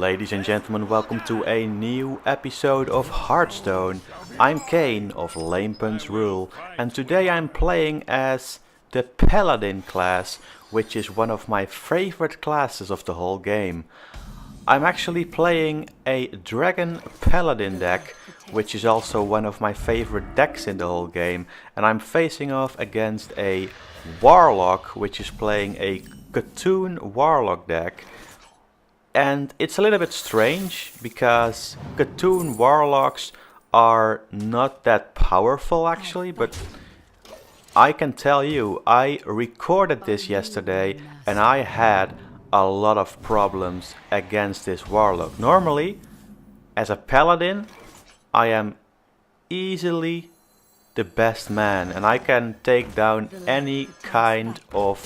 Ladies and gentlemen, welcome to a new episode of Hearthstone. I'm Kane of Lamepun's Rule, and today I'm playing as the Paladin class, which is one of my favorite classes of the whole game. I'm actually playing a Dragon Paladin deck, which is also one of my favorite decks in the whole game, and I'm facing off against a Warlock, which is playing a Cartoon Warlock deck. And it's a little bit strange because Cartoon Warlocks are not that powerful actually, but I can tell you, I recorded this yesterday and I had a lot of problems against this Warlock. Normally, as a Paladin, I am easily the best man and I can take down any kind of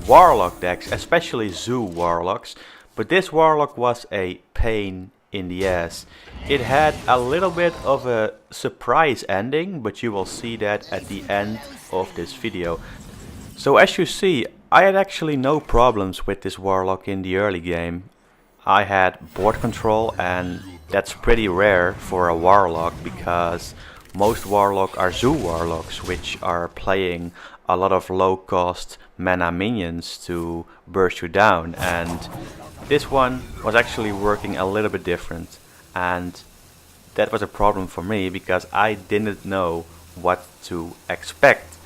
Warlock decks, especially Zoo Warlocks. But this Warlock was a pain in the ass. It had a little bit of a surprise ending, but you will see that at the end of this video. So as you see, I had actually no problems with this Warlock in the early game. I had board control, and that's pretty rare for a Warlock because most Warlock are Zoo Warlocks, which are playing a lot of low cost mana minions to burst you down, and this one was actually working a little bit different, and that was a problem for me because I didn't know what to expect.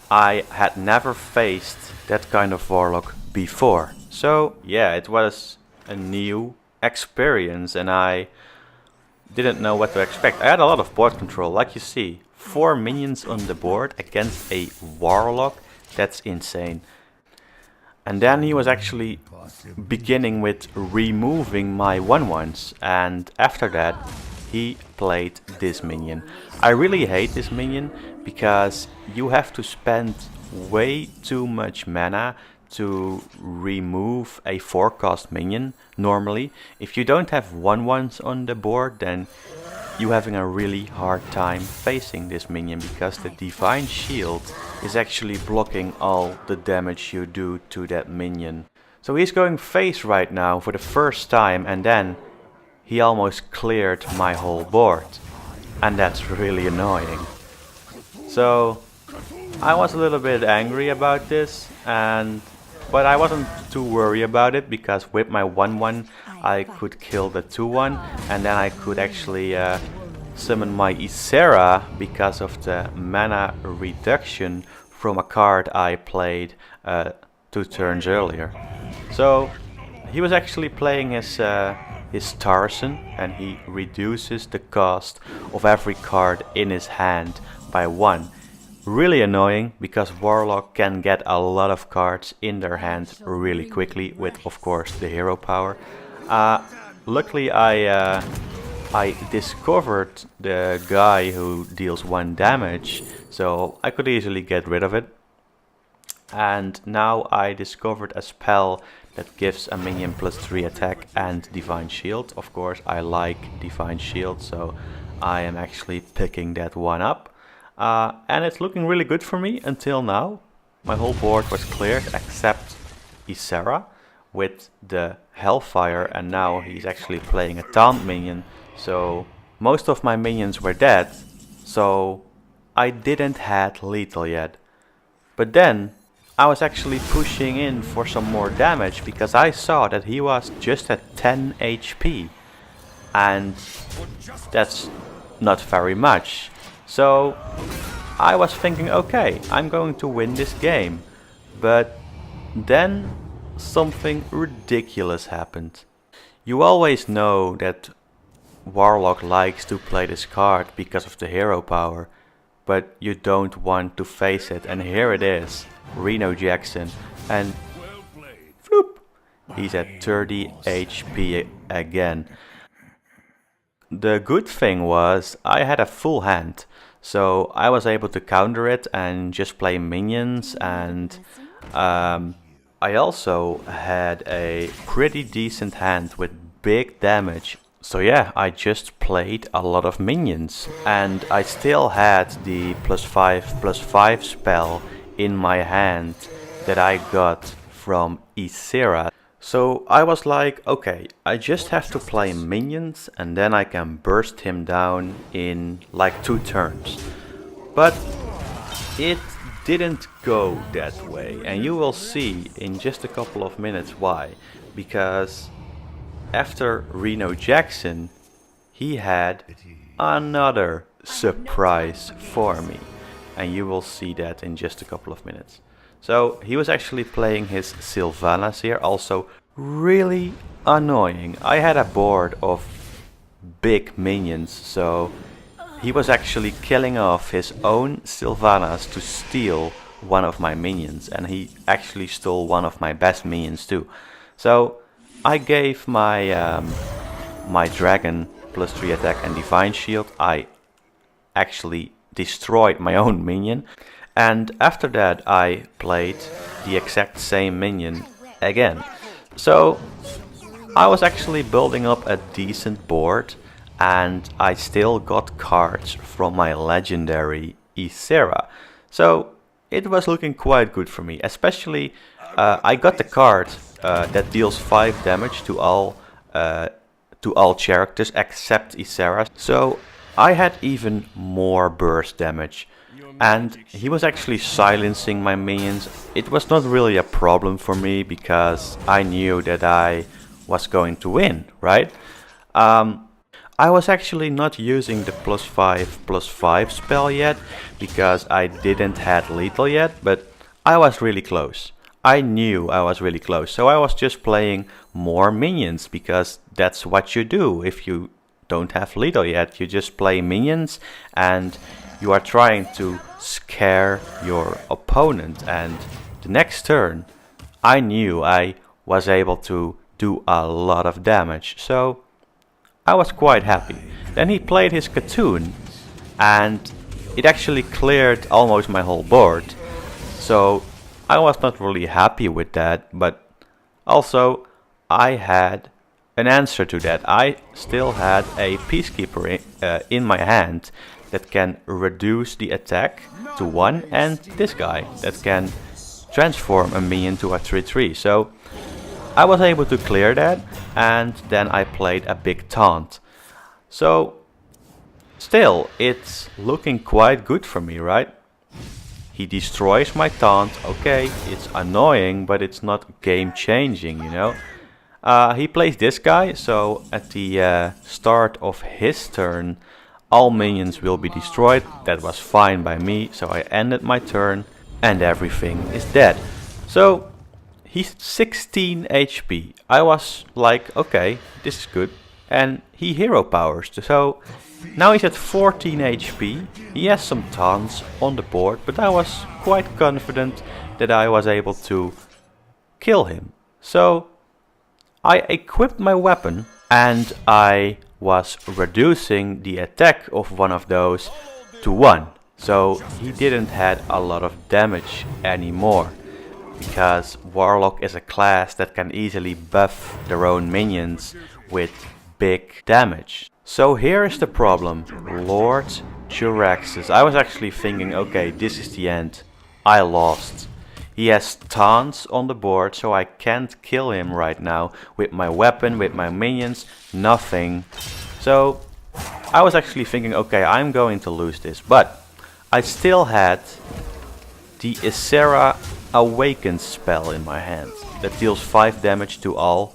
I had never faced that kind of Warlock before. So yeah, it was a new experience and I didn't know what to expect. I had a lot of board control, like you see. 4 minions on the board against a Warlock, that's insane. And then he was actually beginning with removing my 1/1s, and after that he played this minion. I really hate this minion because you have to spend way too much mana to remove a 4-cost minion normally. If you don't have 1/1s on the board, then you're having a really hard time facing this minion because the Divine Shield is actually blocking all the damage you do to that minion. So he's going face right now for the first time, and then he almost cleared my whole board, and that's really annoying. So I was a little bit angry about this, but I wasn't too worried about it because with my 1/1 I could kill the 2/1, and then I could actually summon my Ysera because of the mana reduction from a card I played 2 turns earlier. So he was actually playing his Tarzan, and he reduces the cost of every card in his hand by 1. Really annoying because Warlock can get a lot of cards in their hand really quickly with, of course, the hero power. Luckily I discovered the guy who deals 1 damage, so I could easily get rid of it. And now I discovered a spell that gives a minion +3 attack and Divine Shield. Of course I like Divine Shield, so I am actually picking that one up. And it's looking really good for me until now. My whole board was cleared except Ysera with the Hellfire, and now he's actually playing a Taunt minion. So most of my minions were dead, so I didn't had lethal yet. But then I was actually pushing in for some more damage because I saw that he was just at 10 HP, and that's not very much. So I was thinking, okay, I'm going to win this game. But then something ridiculous happened. You always know that Warlock likes to play this card because of the hero power, but you don't want to face it, and here it is, Reno Jackson, and floop, he's at 30 HP again. The good thing was I had a full hand, so I was able to counter it and just play minions, and I also had a pretty decent hand with big damage. So yeah, I just played a lot of minions, and I still had the +5/+5 spell in my hand that I got from Ysera. So I was like, okay, I just have to play minions and then I can burst him down in like 2 turns. But it didn't go that way, and you will see in just a couple of minutes why. Because after Reno Jackson, he had another surprise for me. And you will see that in just a couple of minutes. So he was actually playing his Sylvanas here, also really annoying. I had a board of big minions, so he was actually killing off his own Sylvanas to steal one of my minions, and he actually stole one of my best minions too. So I gave my my dragon +3 attack and divine shield. I actually destroyed my own minion, and after that I played the exact same minion again. So I was actually building up a decent board, and I still got cards from my legendary Ysera. So it was looking quite good for me, especially I got the card that deals 5 damage to all characters except Ysera. So I had even more burst damage, and he was actually silencing my minions. It was not really a problem for me because I knew that I was going to win, right? I was actually not using the +5/+5 spell yet because I didn't have lethal yet, but I was really close. I knew I was really close, so I was just playing more minions because that's what you do if you don't have lethal yet. You just play minions and you are trying to scare your opponent, and the next turn I knew I was able to do a lot of damage, so I was quite happy. Then he played his Katoon and it actually cleared almost my whole board, so I was not really happy with that, but also I had an answer to that. I still had a Peacekeeper in my hand that can reduce the attack to 1, and this guy that can transform a minion to a 3/3. So I was able to clear that, and then I played a big taunt. So still, it's looking quite good for me, right? He destroys my taunt. Okay, it's annoying, but it's not game changing, you know. He plays this guy, so at the start of his turn all minions will be destroyed. That was fine by me, so I ended my turn and everything is dead. So he's 16 HP. I was like, okay, this is good. And he hero powers, so now he's at 14 HP. He has some taunts on the board, but I was quite confident that I was able to kill him. So I equipped my weapon and I was reducing the attack of one of those to 1. So he didn't have a lot of damage anymore, because Warlock is a class that can easily buff their own minions with big damage. So here is the problem, Lord Jaraxxus. I was actually thinking, okay, this is the end. I lost. He has taunts on the board, so I can't kill him right now with my weapon, with my minions, nothing. So I was actually thinking, okay, I'm going to lose this, but I still had the Ysera Awakened spell in my hand that deals 5 damage to all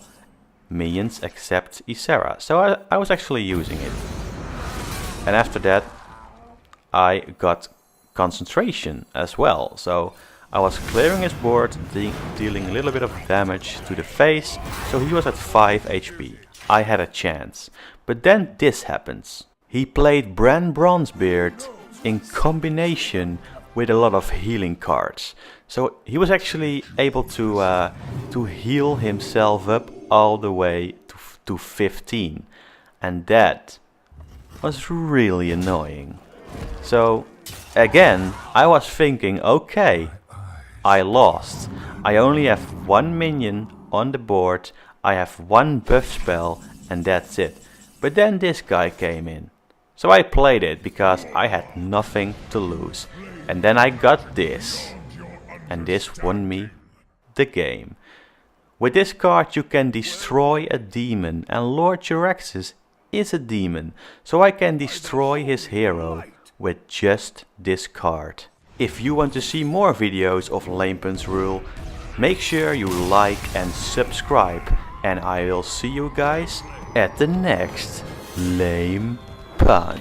minions except Ysera. So I was actually using it. And after that I got concentration as well. So I was clearing his board, dealing a little bit of damage to the face, so he was at 5 HP. I had a chance. But then this happens. He played Bran Bronzebeard in combination with a lot of healing cards. So he was actually able to heal himself up all the way to 15. And that was really annoying. So again, I was thinking, okay, I lost. I only have 1 minion on the board, I have 1 buff spell, and that's it. But then this guy came in. So I played it because I had nothing to lose. And then I got this. And this won me the game. With this card you can destroy a demon, and Lord Jaraxxus is a demon, so I can destroy his hero with just this card. If you want to see more videos of Lamepun's Rule, make sure you like and subscribe, and I will see you guys at the next Lame Pun.